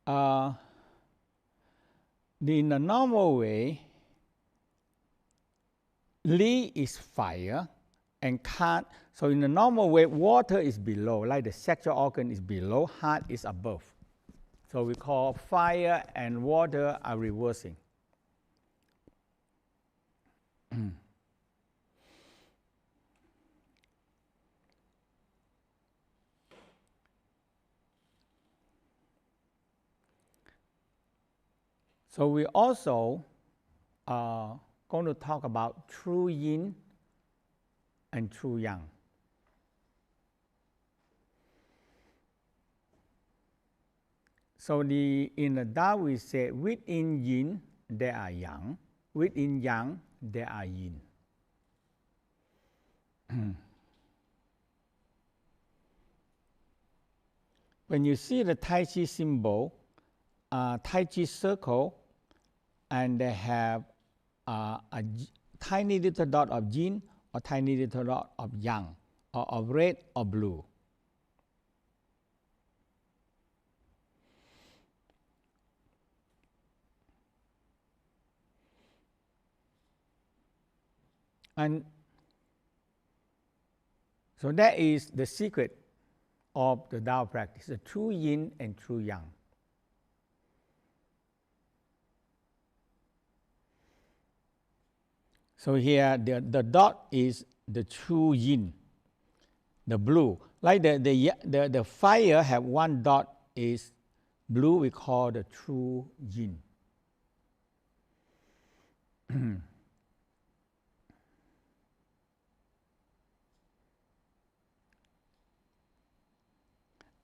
in the normal way, Li is fire and can't. So in the normal way, water is below, like the sexual organ is below, heart is above. So we call fire and water are reversing. So we also are going to talk about true yin and true yang. So in the Tao we say within yin there are yang, within yang there are yin. When you see the Tai Chi symbol, Tai Chi circle, and they have a tiny little dot of yin or tiny little dot of yang, or of red or blue. And so that is the secret of the Tao practice, the true yin and true yang. So here the dot is the true yin, the blue. Like the fire have one dot is blue, we call the true yin.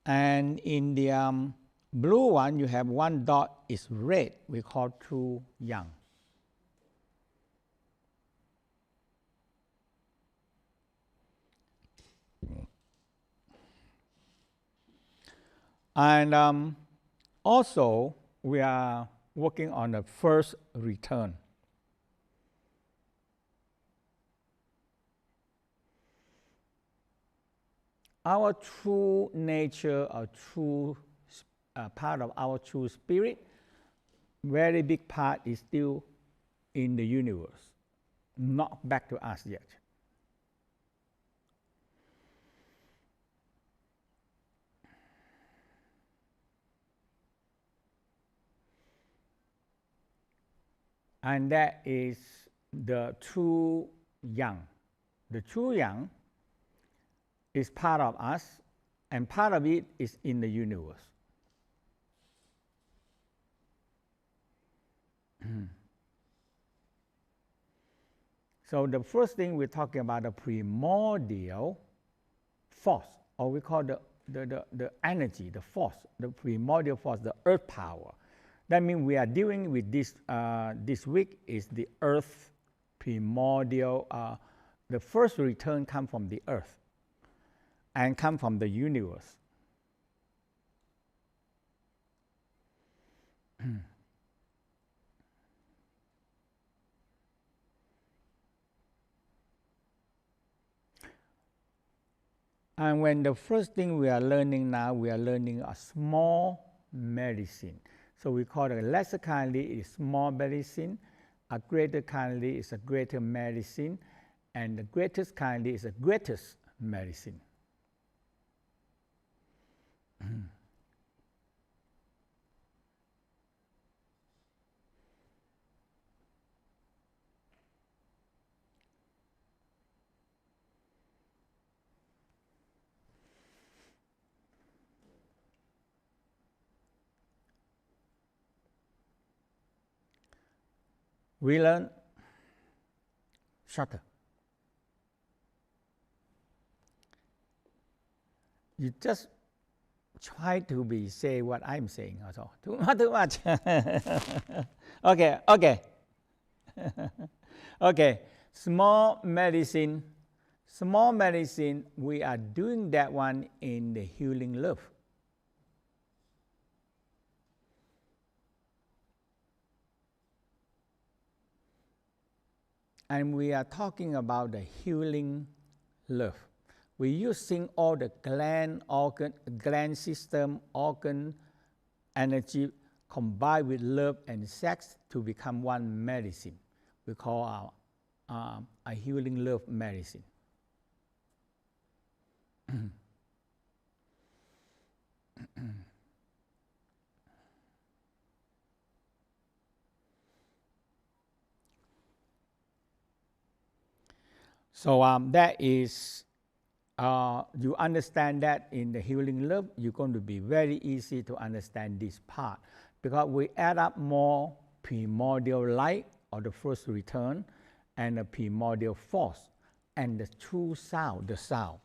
And in the blue one, you have one dot is red, we call true yang. And also, we are working on the first return. Our true nature, our true part of our true spirit, very big part is still in the universe, not back to us yet. And that is the true yang. The true yang is part of us, and part of it is in the universe. So the first thing we're talking about the primordial force, or we call the energy, the force, the primordial force, the earth power. That means we are dealing with this this week is the earth primordial. The first return comes from the earth and come from the universe. And when the first thing we are learning now, we are learning a small medicine. So we call it lesser kindly is small medicine, a greater kindly is a greater medicine, and the greatest kindly is the greatest medicine. We learn shorter. You just try to say what I'm saying also. Not too much. Okay. Okay. Small medicine. Small medicine, we are doing that one in the healing love. And we are talking about the healing love. We're using all the gland system, organ, energy combined with love and sex to become one medicine. We call a healing love medicine. So that is, you understand that in the healing love, you're going to be very easy to understand this part, because we add up more primordial light, or the first return, and the primordial force, and the true sound, the sound.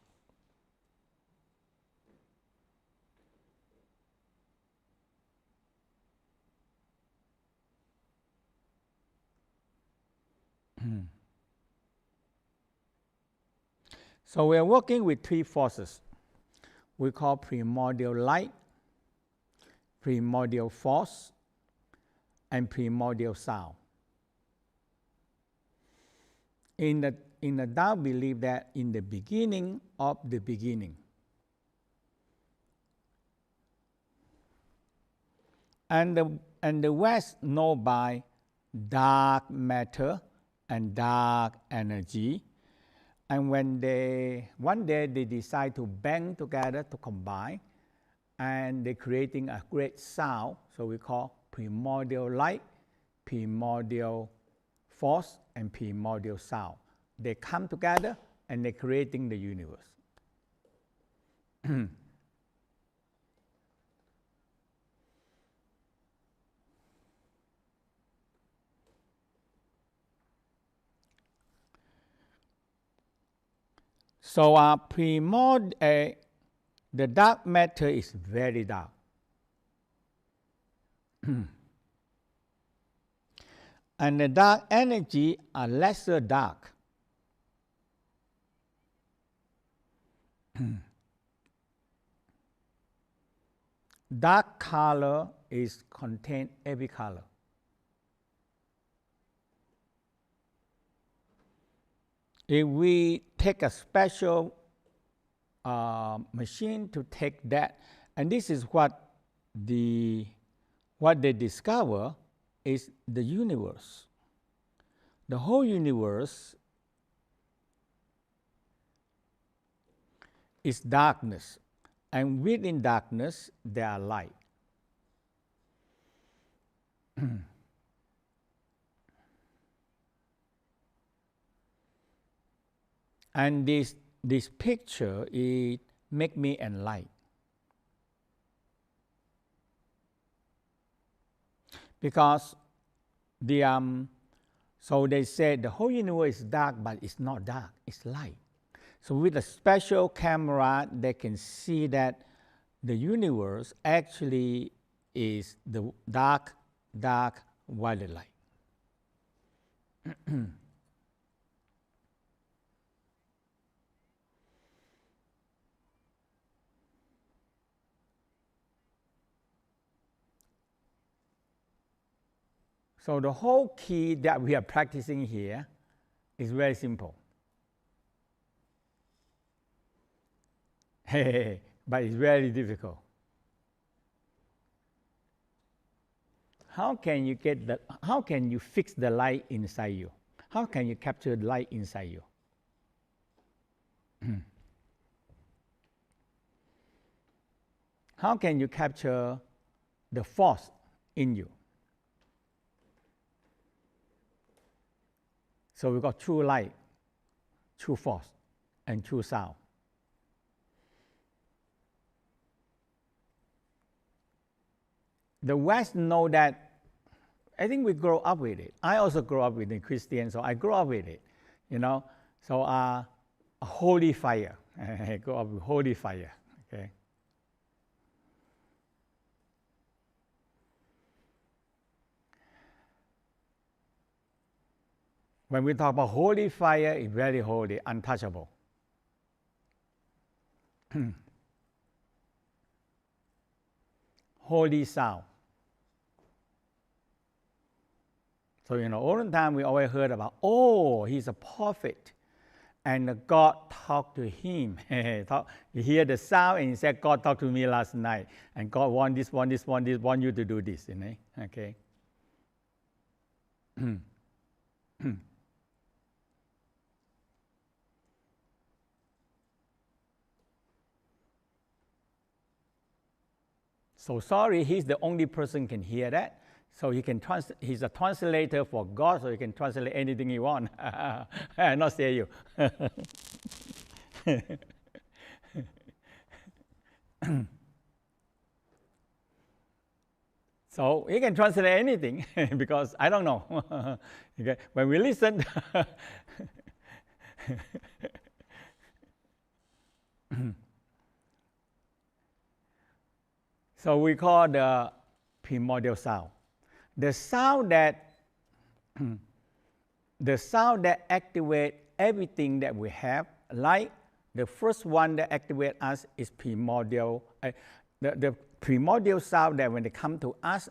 So we are working with three forces. We call primordial light, primordial force, and primordial sound. In the Tao believe that in the beginning of the beginning, and the West know by dark matter and dark energy. And when one day they decide to band together to combine, and they're creating a great sound, so we call primordial light, primordial force, and primordial sound. They come together and they're creating the universe. So the dark matter is very dark. And the dark energy are lesser dark. Dark color is contain every color. If we take a special machine to take that, and this is what they discover is the universe. The whole universe is darkness, and within darkness there are light. And this picture, it make me enlightened. Because so they said the whole universe is dark, but it's not dark, it's light. So with a special camera, they can see that the universe actually is the dark violet light. So the whole key that we are practicing here is very simple. But it's very difficult. How can you fix the light inside you? How can you capture the light inside you? How can you capture the force in you? So we've got true light, true force, and true sound. The West know that. I think we grow up with it. I also grew up with the Christian, so I grew up with it, So a holy fire. I grew up with holy fire. Okay. When we talk about holy fire, it's very holy, untouchable. Holy sound. So, all the time we always heard about, he's a prophet. and God talked to him. He hear the sound and he said, God talked to me last night, and God want this, want this, want this, want you to do this. Okay. So sorry, he's the only person can hear that. So he can he's a translator for God, so he can translate anything he wants. Not say you. So he can translate anything because I don't know. Okay. When we listen, so we call the primordial sound. The sound that activates everything that we have, like the first one that activates us is primordial. The primordial sound that when they come to us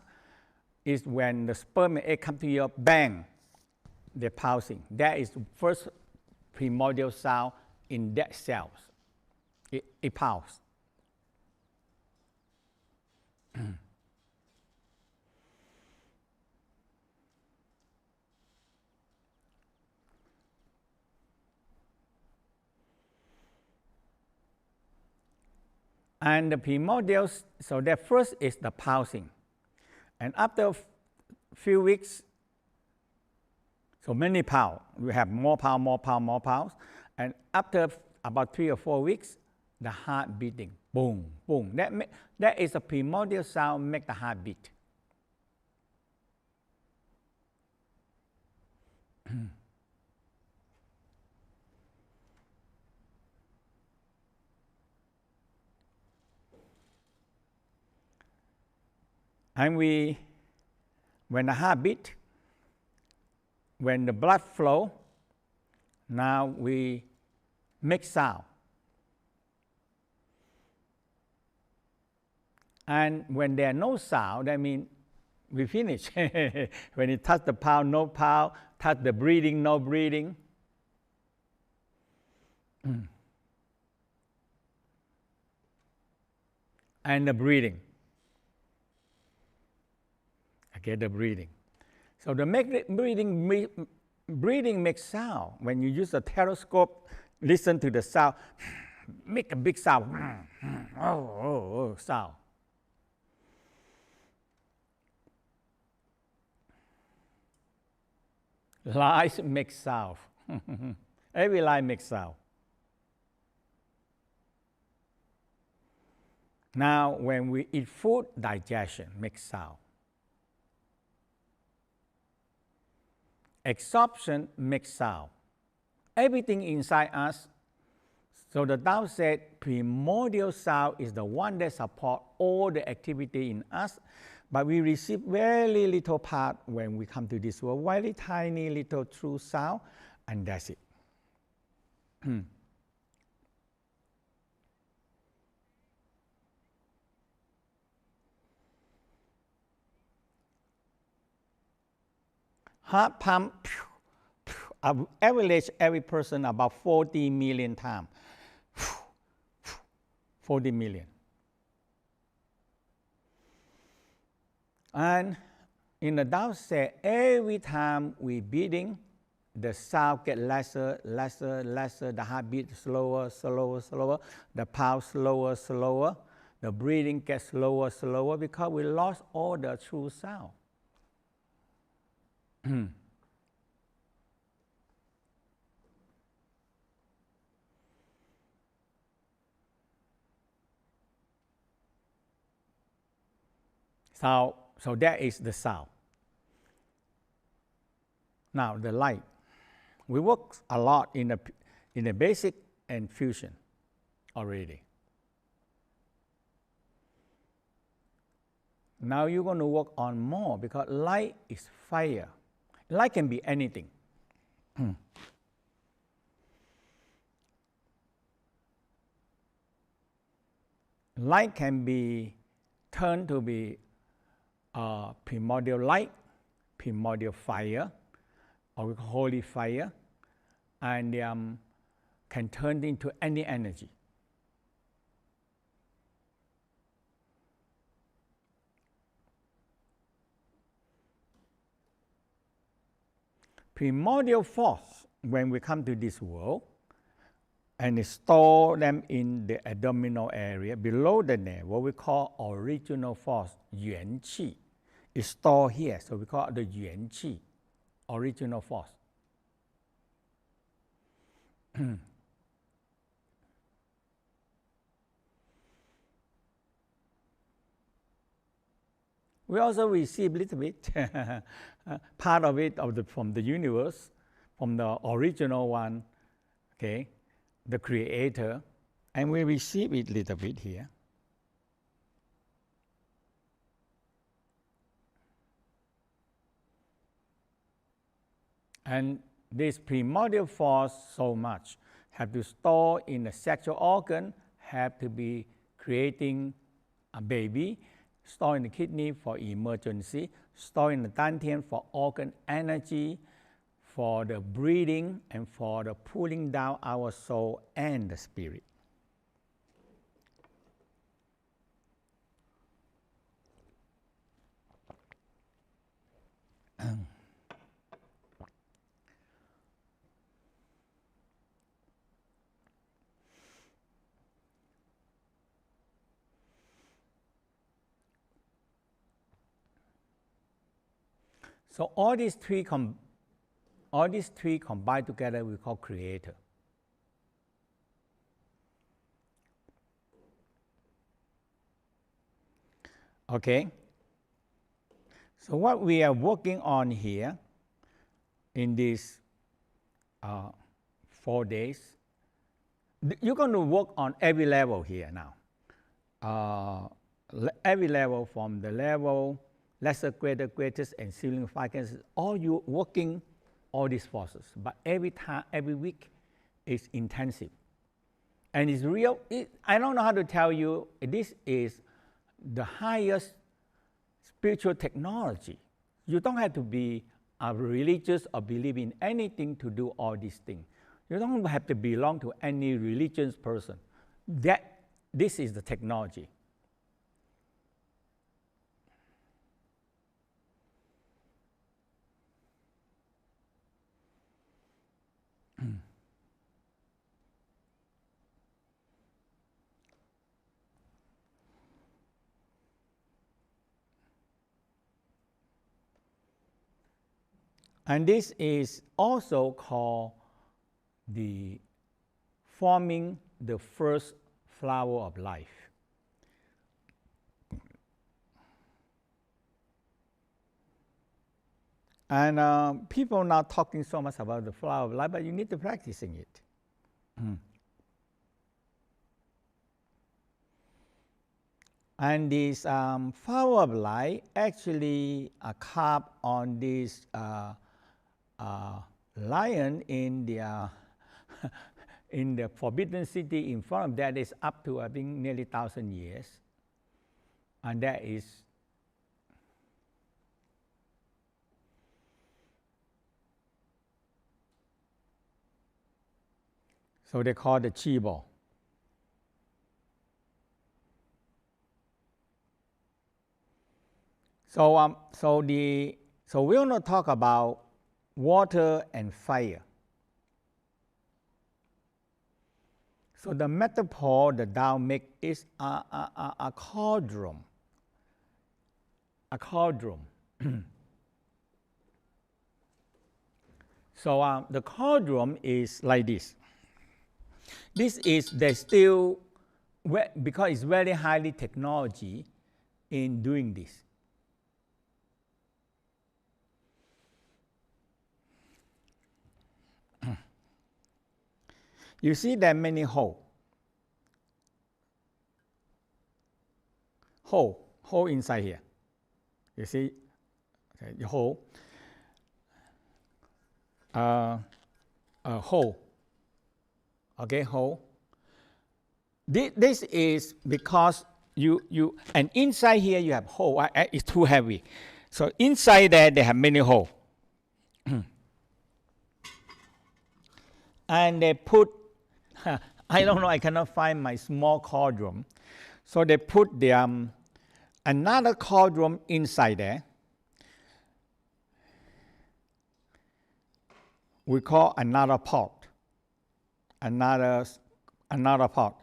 is when the sperm and egg come to your bang, they're pulsing. That is the first primordial sound in that cells. It pulses. And the primordials, so that first is the pulsing. And after a few weeks, so many pulse, we have more pulse, more pulse, more pulse. And after about 3 or 4 weeks, the heart beating, boom, boom. That is a primordial sound, make the heart beat. And when the heart beat, when the blood flow, now we make sound. And when there are no sound, that means we finish. When it touch the pulse, no pulse, touch the breathing, no breathing. And the breathing. Okay, the breathing. So the breathing makes sound. When you use a telescope, listen to the sound, make a big sound. Sound. Light makes sound. Every light makes sound. Now, when we eat food, digestion makes sound. Absorption makes sound. Everything inside us. So the Tao said primordial sound is the one that supports all the activity in us, but we receive very little part when we come to this world, very tiny little true sound, and that's it. Heart pump, average every person about 40 million times. 40 million. And in the Tao said, every time we beating, the sound get lesser, lesser, lesser, the heartbeat slower, slower, slower, the pulse slower, slower, the breathing gets slower, slower, because we lost all the true sound. So that is the sound. Now the light. We work a lot in the basic and fusion already. Now you're going to work on more because light is fire. Light can be anything. Light can be turned to be primordial light, primordial fire, or holy fire, and can turn into any energy. Primordial force, when we come to this world, and store them in the abdominal area below the navel, we call original force, yuan qi. It's stored here, so we call it the yuan qi, original force. We also receive a little bit, part of it from the universe, from the original one, okay, the creator, and we receive it a little bit here. And this primordial force so much have to store in the sexual organ, have to be creating a baby, store in the kidney for emergency, store in the dantian for organ energy, for the breathing, and for the pulling down our soul and the spirit. So all these three combined together we call creator. Okay. So what we are working on here in these 4 days, you're going to work on every level here now. Every level, from the level lesser, greater, greatest, and ceiling frequencies, all you working all these forces. But every time, every week, is intensive, and it's real. I don't know how to tell you. This is the highest spiritual technology. You don't have to be religious or believe in anything to do all these things. You don't have to belong to any religious person. This is the technology. And this is also called the forming the first flower of life. And people are not talking so much about the flower of life, but you need to practicing it. And this flower of life actually carved on this lion in the in the Forbidden City in front of that is up to, I think, nearly 1,000 years. And that is so they call the chi ball. So we're going to talk about water and fire. So the metaphor the Tao make is a cauldron. A cauldron. So the cauldron is like this. This is still, because it's very highly technology in doing this. You see there are many holes. Hole inside here. You see, okay, the hole. A hole. Okay, hole. This is because you and inside here you have hole. It's too heavy, so inside there they have many holes. And they put I don't know, I cannot find my small cauldron. So they put the, another cauldron inside there. We call another pot. Another pot.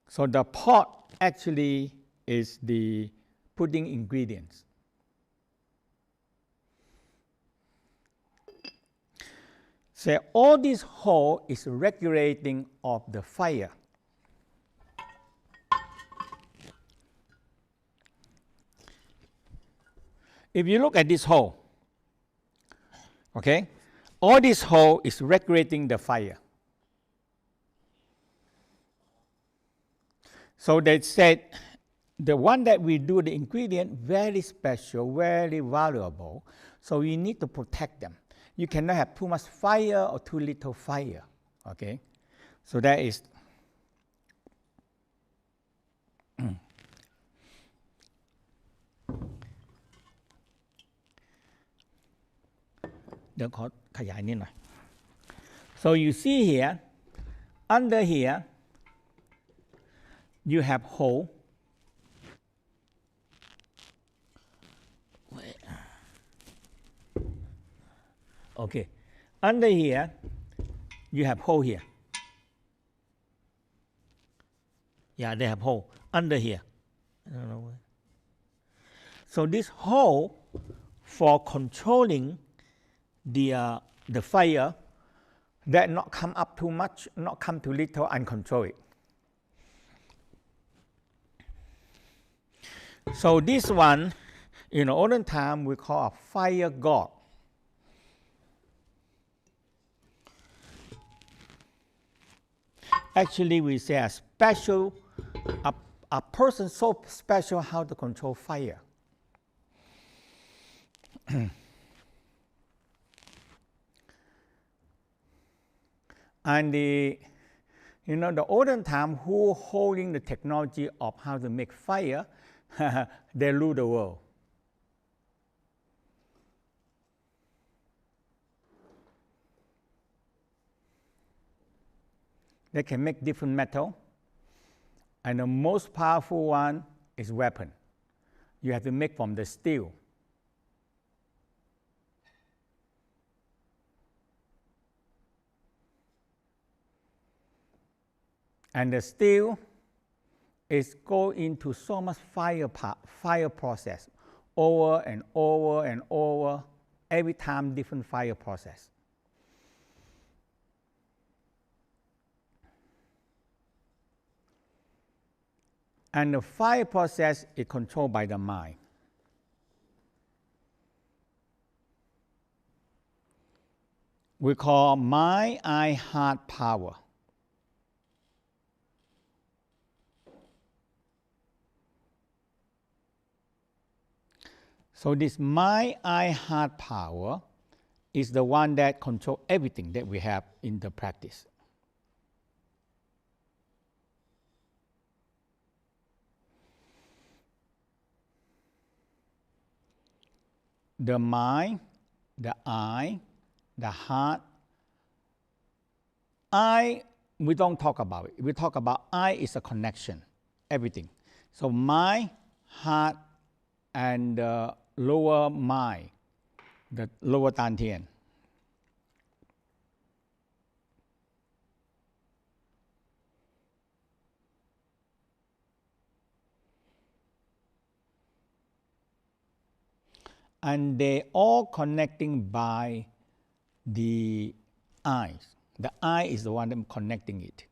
So the pot actually is the putting ingredients. So all this hole is regulating of the fire. If you look at this hole, okay, all this hole is regulating the fire. So they said the one that we do the ingredient very special, very valuable, so we need to protect them. You cannot have too much fire or too little fire, okay? So that is So you see here, under here, you have hole. Okay, under here, you have hole here. Yeah, they have hole under here. I don't know where. So this hole for controlling the fire, that not come up too much, not come too little, and control it. So this one, in olden time, we call a fire god. Actually, we say a special, a person so special how to control fire. And the olden time, who holding the technology of how to make fire, they rule the world. They can make different metal, and the most powerful one is weapon. You have to make from the steel. And the steel is go into so much fire process, over and over and over, every time different fire process. And the fire process is controlled by the mind. We call mind, eye, heart power. So this mind, eye, heart power is the one that controls everything that we have in the practice. The mind, the eye, the heart. Eye, we don't talk about it. We talk about eye is a connection, everything. So mind, heart, and the lower mind, the lower dantian. And they all connecting by the eyes. The eye is the one that connecting it.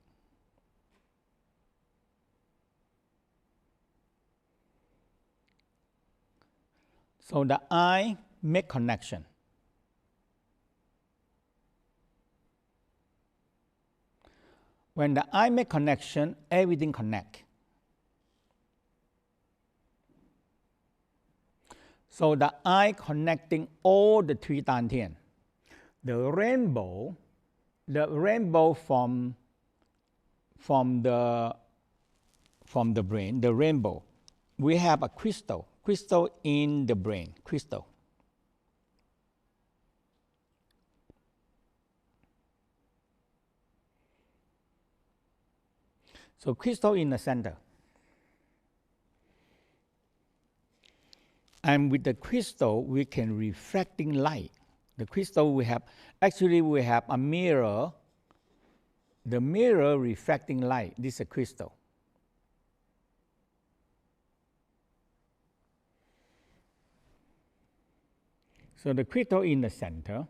So the eye make connection. When the eye make connection, everything connect. So the eye connecting all the three dantian. The rainbow from the brain, the rainbow. We have a crystal in the brain, crystal. So crystal in the center. And with the crystal, we can reflecting light. The crystal we have a mirror. The mirror reflecting light. This is a crystal. So the crystal in the center,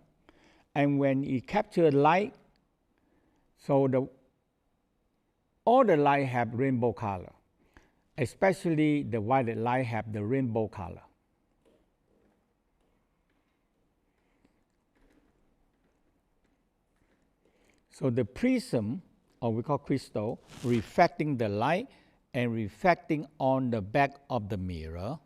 and when it captures light, so all the light have rainbow color, especially the violet light have the rainbow color. So the prism, or we call crystal, reflecting the light and reflecting on the back of the mirror.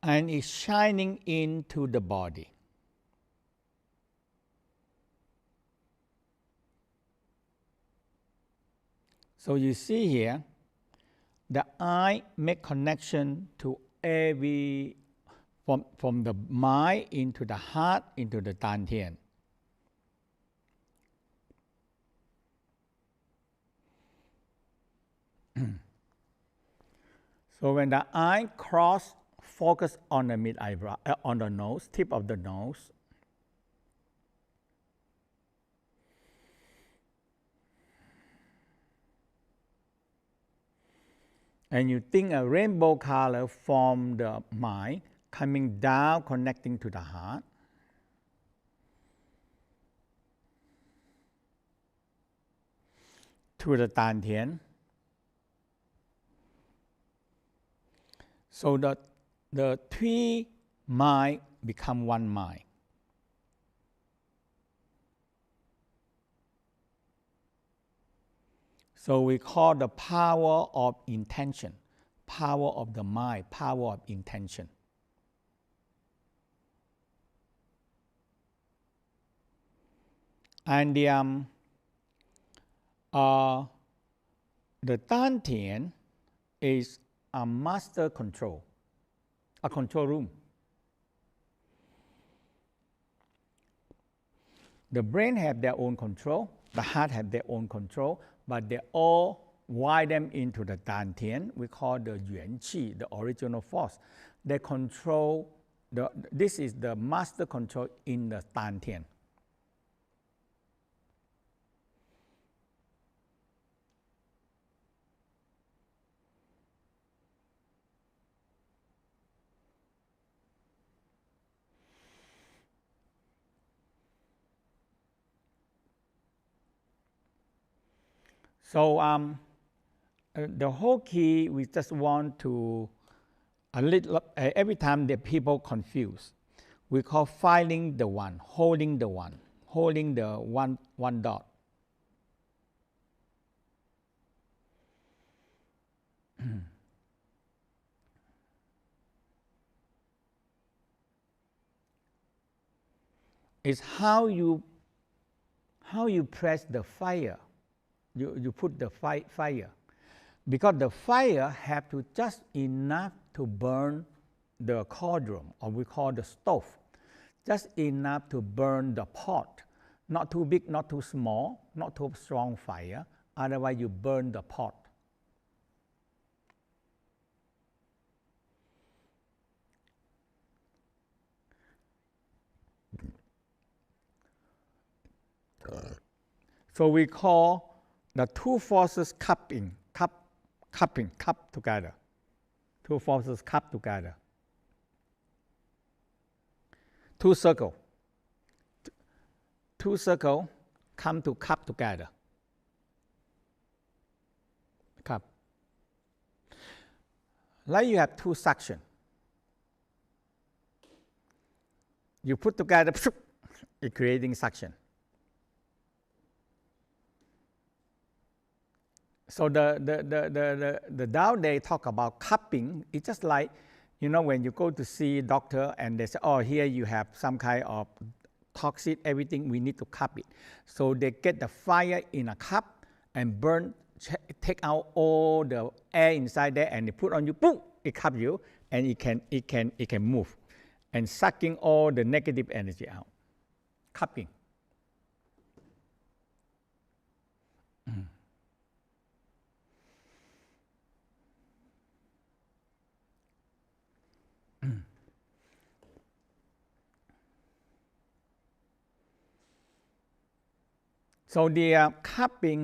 And it's shining into the body. So you see here, the eye make connection to every, from the mind into the heart, into the dantian. So when the eye cross, focus on the mid eyebrow, on the nose, tip of the nose. And you think a rainbow color from the mind coming down, connecting to the heart. To the dantian. So the three mind become one mind. So we call the power of intention, power of the mind, power of intention. And the dantian is a master control, a control room. The brain have their own control, the heart have their own control, but they all wire them into the dantian. We call the yuan qi, the original force. They control, this is the master control in the dantian. So the whole key, we just want to, every time that people confuse, we call finding the one, holding the one dot. It's how you press the fire. You put the fire, because the fire have to just enough to burn the cauldron, or we call the stove, just enough to burn the pot, not too big, not too small, not too strong fire, otherwise you burn the pot. So we call the two forces cup together. Two forces cup together. Two circle come to cup together. Cup. Like you have two suction. You put together, it creating suction. So the Tao they talk about cupping. It's just like, when you go to see a doctor and they say, oh, here you have some kind of toxic, everything, we need to cup it. So they get the fire in a cup and burn, take out all the air inside there, and they put on you, boom, it cup you, and it can move. and sucking all the negative energy out. Cupping. So the cupping